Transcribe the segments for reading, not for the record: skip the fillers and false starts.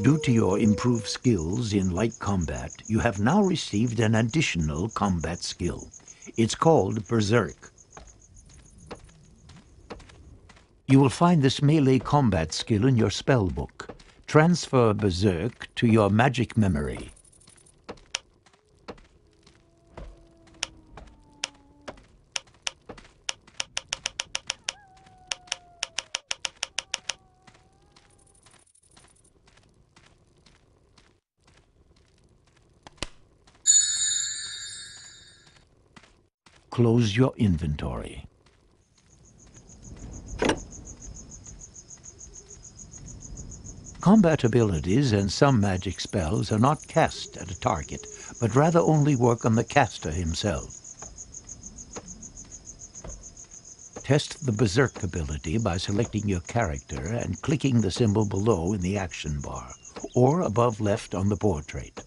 Due to your improved skills in light combat, you have now received an additional combat skill. It's called Berserk. You will find this melee combat skill in your spellbook. Transfer Berserk to your magic memory. Close your inventory. Combat abilities and some magic spells are not cast at a target, but rather only work on the caster himself. Test the Berserk ability by selecting your character and clicking the symbol below in the action bar, or above left on the portrait.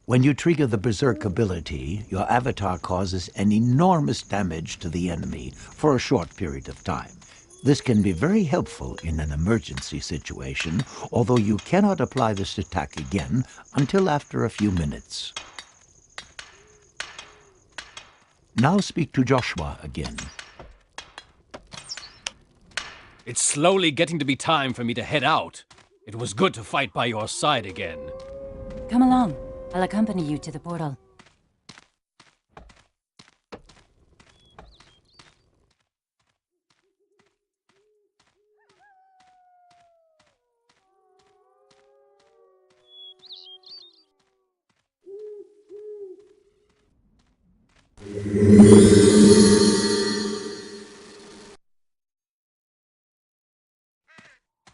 When you trigger the Berserk ability, your avatar causes an enormous damage to the enemy for a short period of time. This can be very helpful in an emergency situation, although you cannot apply this attack again until after a few minutes. Now speak to Joshua again. It's slowly getting to be time for me to head out. It was good to fight by your side again. Come along. I'll accompany you to the portal.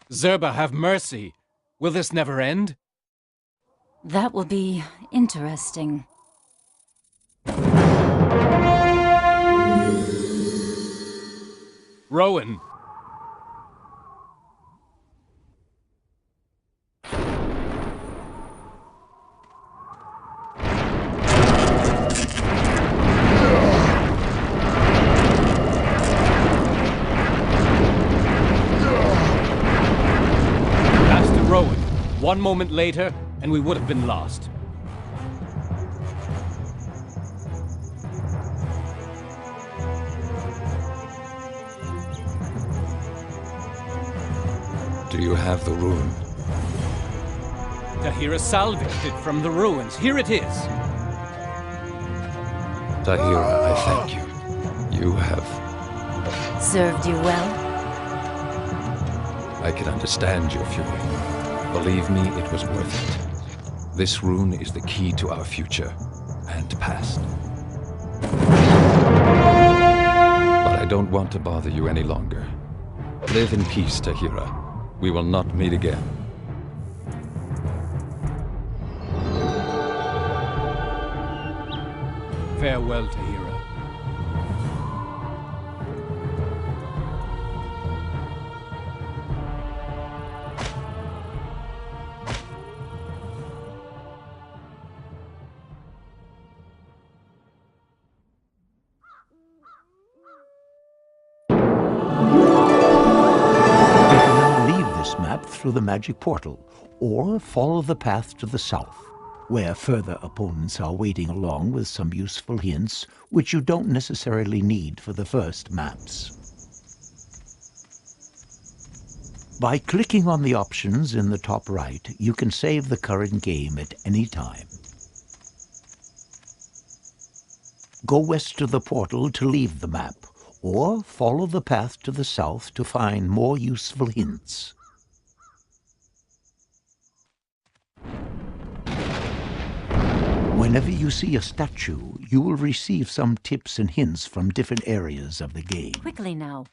Zerba, have mercy. Will this never end? That will be interesting. Rowan. Master Rowan. One moment later, and we would have been lost. Do you have the rune? Tahira salvaged it from the ruins. Here it is. Tahira, I thank you. You have... Served you well? I can understand your fury. Believe me, it was worth it. This rune is the key to our future and past. But I don't want to bother you any longer. Live in peace, Tahira. We will not meet again. Farewell, Tahira. Through the magic portal, or follow the path to the south, where further opponents are waiting along with some useful hints, which you don't necessarily need for the first maps. By clicking on the options in the top right, you can save the current game at any time. Go west to the portal to leave the map, or follow the path to the south to find more useful hints. Whenever you see a statue, you will receive some tips and hints from different areas of the game. Quickly now.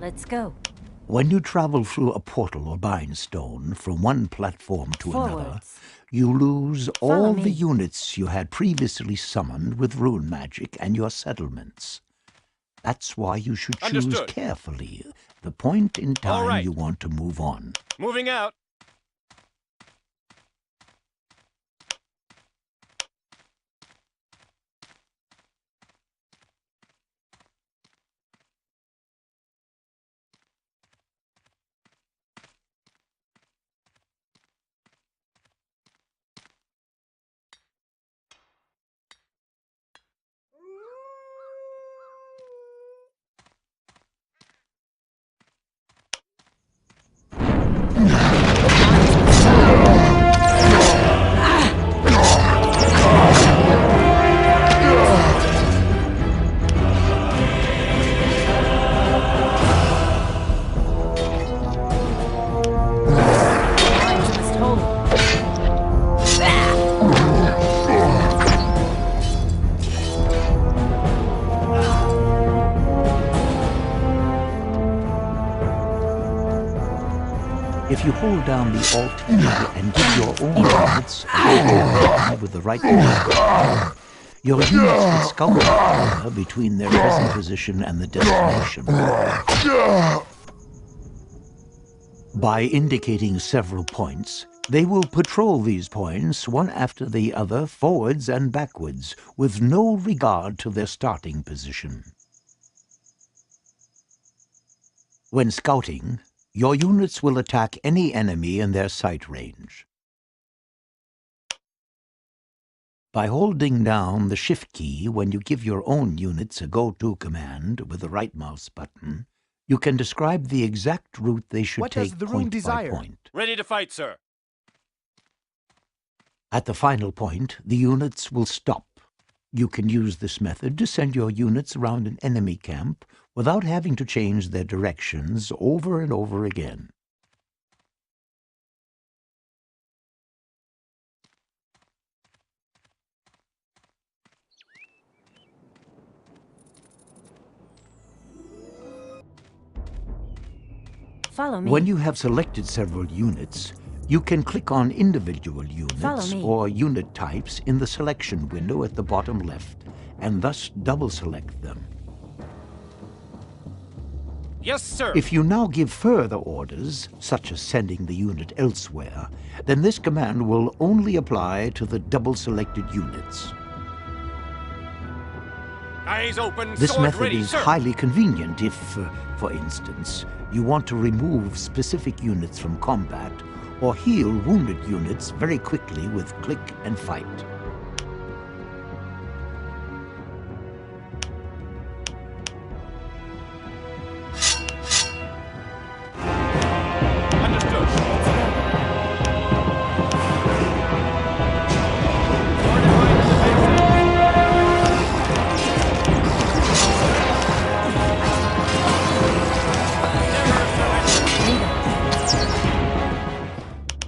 Let's go. When you travel through a portal or bind stone from one platform to another, you lose all the units you had previously summoned with rune magic and your settlements. That's why you should choose carefully the point in time you want to move on. Moving out. If you hold down the Alt key and give your own units a command with the right command, your units will scout the area between their present position and the destination. By indicating several points, they will patrol these points one after the other, forwards and backwards, with no regard to their starting position. When scouting, your units will attack any enemy in their sight range. By holding down the Shift key when you give your own units a go-to command with the right mouse button, you can describe the exact route they should take point by point. Ready to fight, sir. At the final point, the units will stop. You can use this method to send your units around an enemy camp without having to change their directions over and over again. Follow me. When you have selected several units, you can click on individual units or unit types in the selection window at the bottom left, and thus double-select them. Yes, sir. If you now give further orders, such as sending the unit elsewhere, then this command will only apply to the double-selected units. Eyes open, This sword method ready, is sir. highly convenient if, for instance, you want to remove specific units from combat or heal wounded units very quickly with click and fight. Understood.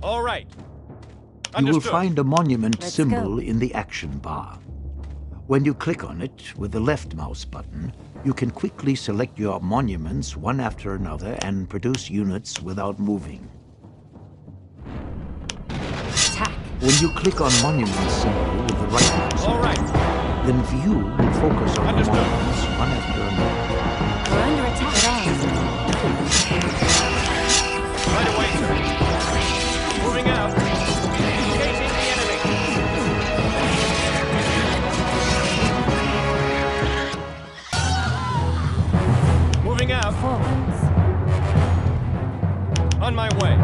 All right. You will Understood. find a monument Let's symbol go. in the action bar. When you click on it with the left mouse button, you can quickly select your monuments one after another and produce units without moving. Attack. When you click on monument symbol with the right mouse All right. then view will focus on the Understood. monuments one after another. We're under attack. Right away, sir. Moving out. Engaging the enemy. Moving out. Forwards. On my way.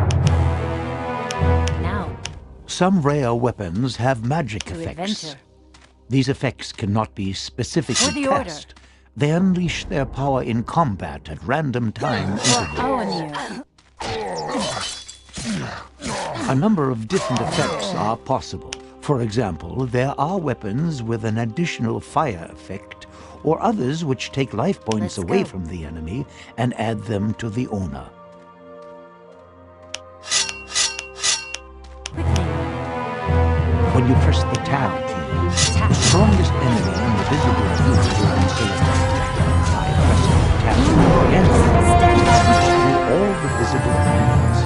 Now, Some rare weapons have magic to effects. adventure. These effects cannot be specifically For the order. cast. They unleash their power in combat at random time For intervals. Aonir. A number of different effects are possible. For example, there are weapons with an additional fire effect, or others which take life points Let's away go. from the enemy and add them to the owner. Quickening. When you press the Tab key, Attack. the strongest enemy in the visible field will be selected. By pressing the Tab key again, Stand by. through all the visible enemies.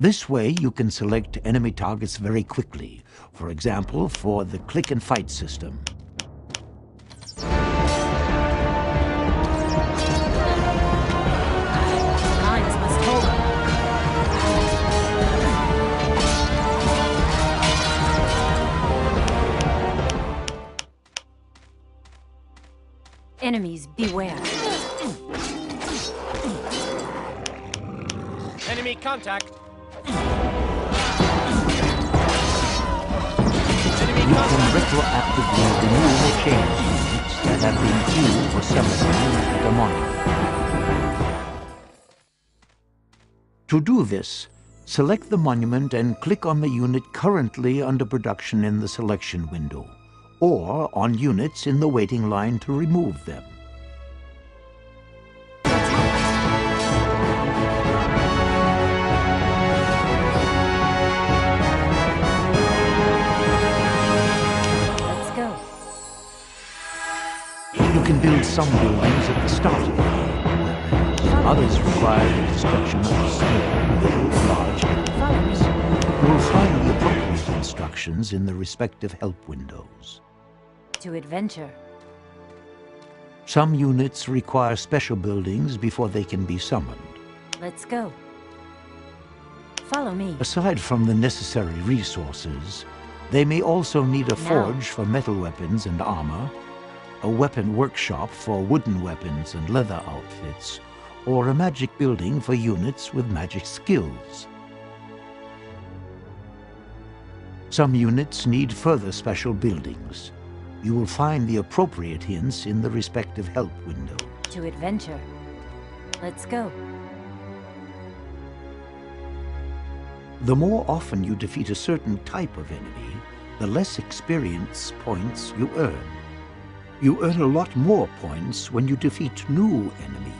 This way you can select enemy targets very quickly, for example, for the click and fight system. Lines must hold. Enemies beware. Enemy contact. Enemy You can contact. retroactively remove or change units that have been queued for summoning at a monument. To do this, select the monument and click on the unit currently under production in the selection window, or on units in the waiting line to remove them. Let's go. You can build some buildings at the start of the game, Others require the destruction of small, middle, large enemies. You will find the appropriate instructions in the respective help windows. To adventure. Some units require special buildings before they can be summoned. Let's go. Follow me. Aside from the necessary resources, they may also need a forge for metal weapons and armor, a weapon workshop for wooden weapons and leather outfits, or a magic building for units with magic skills. Some units need further special buildings. You will find the appropriate hints in the respective help window. To adventure. Let's go. The more often you defeat a certain type of enemy, the less experience points you earn. You earn a lot more points when you defeat new enemy.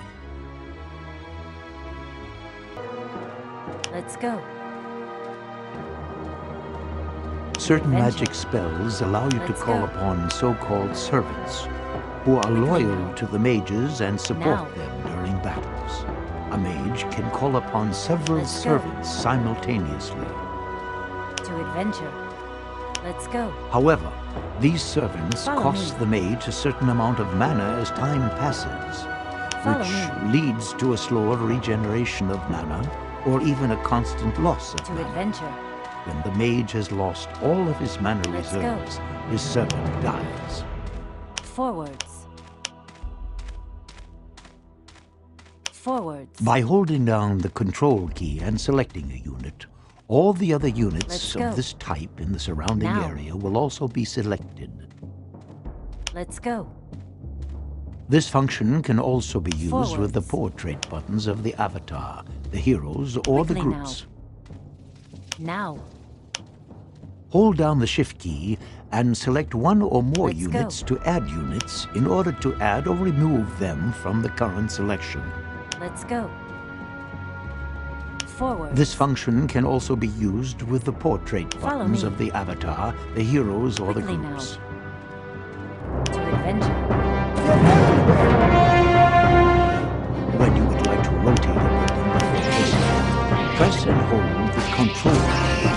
Let's go. Certain magic spells allow you to call upon so-called servants, who are loyal to the mages and support them during battles. A mage can call upon several servants simultaneously. To adventure. Let's go. However, these servants cost the mage a certain amount of mana as time passes, which leads to a slower regeneration of mana, or even a constant loss of mana. Adventure. When the mage has lost all of his mana reserves, his servant dies. Forwards. Forwards. By holding down the control key and selecting a unit, all the other units of this type in the surrounding area will also be selected. Let's go. This function can also be used with the portrait buttons of the avatar, the heroes, or the groups. Now. Hold down the Shift key and select one or more units to add units in order to add or remove them from the current selection. Let's go. Forward. This function can also be used with the portrait buttons of the avatar, the heroes, or the groups. To adventure. When you would like to rotate a building, press and hold the control key.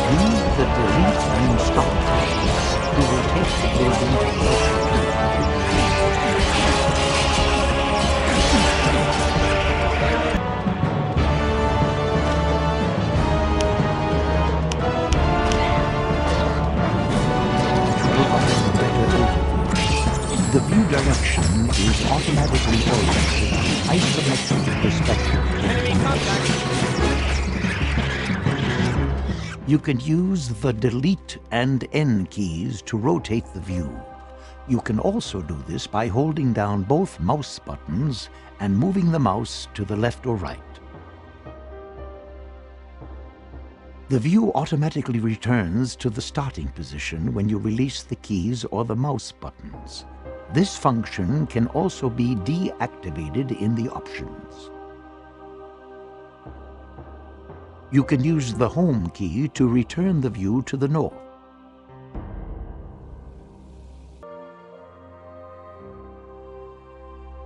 Use the delete and stop keys to rotate the building to the The view direction is automatically oriented to isometric perspective. You can use the Delete and N keys to rotate the view. You can also do this by holding down both mouse buttons and moving the mouse to the left or right. The view automatically returns to the starting position when you release the keys or the mouse buttons. This function can also be deactivated in the options. You can use the Home key to return the view to the north.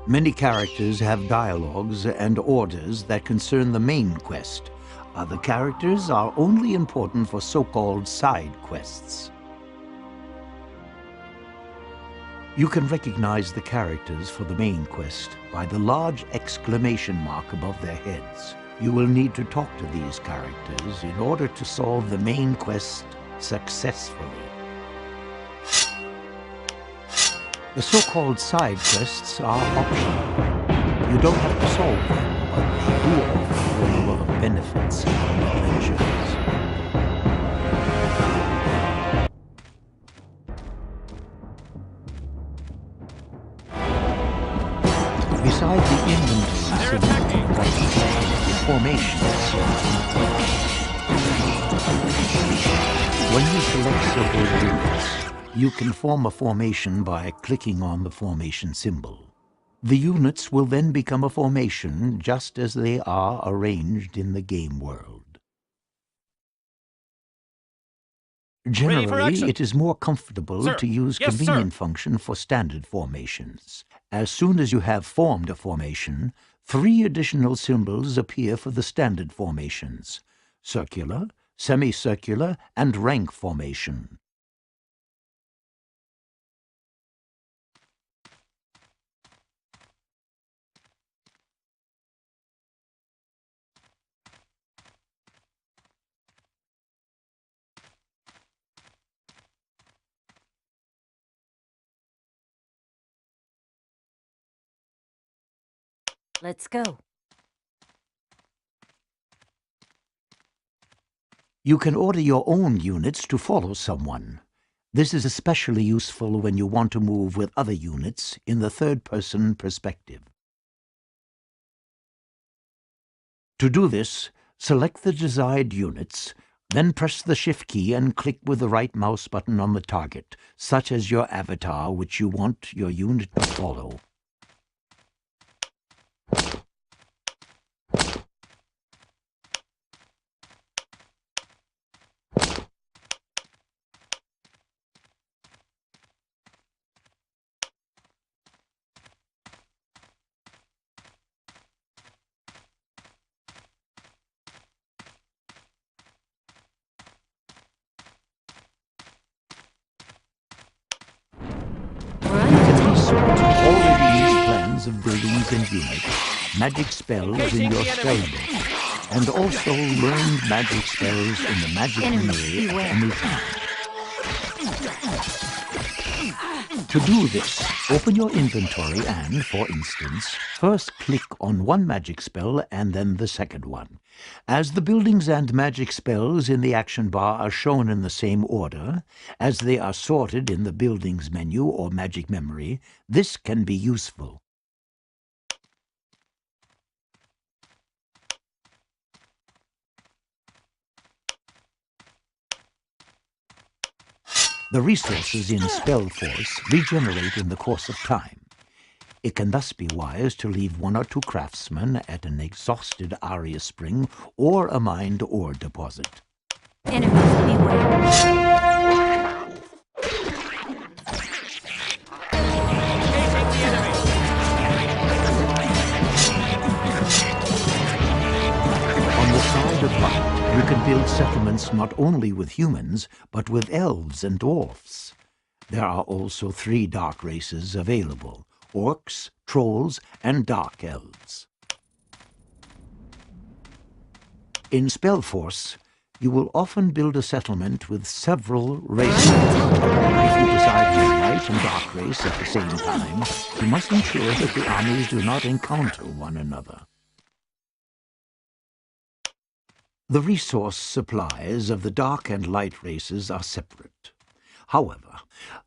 Many characters have dialogues and orders that concern the main quest. Other characters are only important for so-called side quests. You can recognize the characters for the main quest by the large exclamation mark above their heads. You will need to talk to these characters in order to solve the main quest successfully. The so-called side quests are optional. You don't have to solve them, but they do offer a lot of benefits and adventures. Beside the inventory formations. When you select several units, you can form a formation by clicking on the formation symbol. The units will then become a formation just as they are arranged in the game world. Generally, it is more comfortable to use convenient function for standard formations. As soon as you have formed a formation, 3 additional symbols appear for the standard formations: circular, semicircular, and rank formation. Let's go. You can order your own units to follow someone. This is especially useful when you want to move with other units in the third-person perspective. To do this, select the desired units, then press the Shift key and click with the right mouse button on the target, such as your avatar which you want your unit to follow. Already use plans of buildings and units, magic spells in your spell book, and also learned magic spells in the magic memory at any time. To do this, open your inventory and, for instance, first click on one magic spell and then the second one. As the buildings and magic spells in the action bar are shown in the same order, as they are sorted in the buildings menu or magic memory, this can be useful. The resources in SpellForce regenerate in the course of time. It can thus be wise to leave 1 or 2 craftsmen at an exhausted aria spring or a mined ore deposit. Enemies beware. On the side of light, you can build settlements not only with humans, but with elves and dwarfs. There are also 3 dark races available: orcs, trolls, and dark elves. In SpellForce, you will often build a settlement with several races. If you decide on light and dark race at the same time, you must ensure that the armies do not encounter one another. The resource supplies of the dark and light races are separate. However,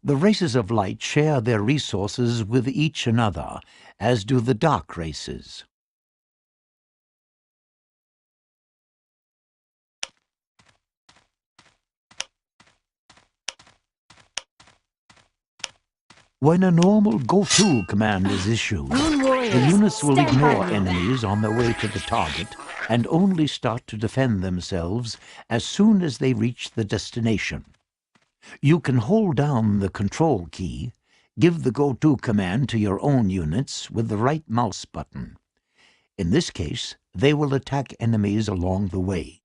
the races of light share their resources with each another, as do the dark races. When a normal go-to command is issued, the units will ignore enemies on their way to the target and only start to defend themselves as soon as they reach the destination. You can hold down the Control key, give the go-to command to your own units with the right mouse button. In this case, they will attack enemies along the way.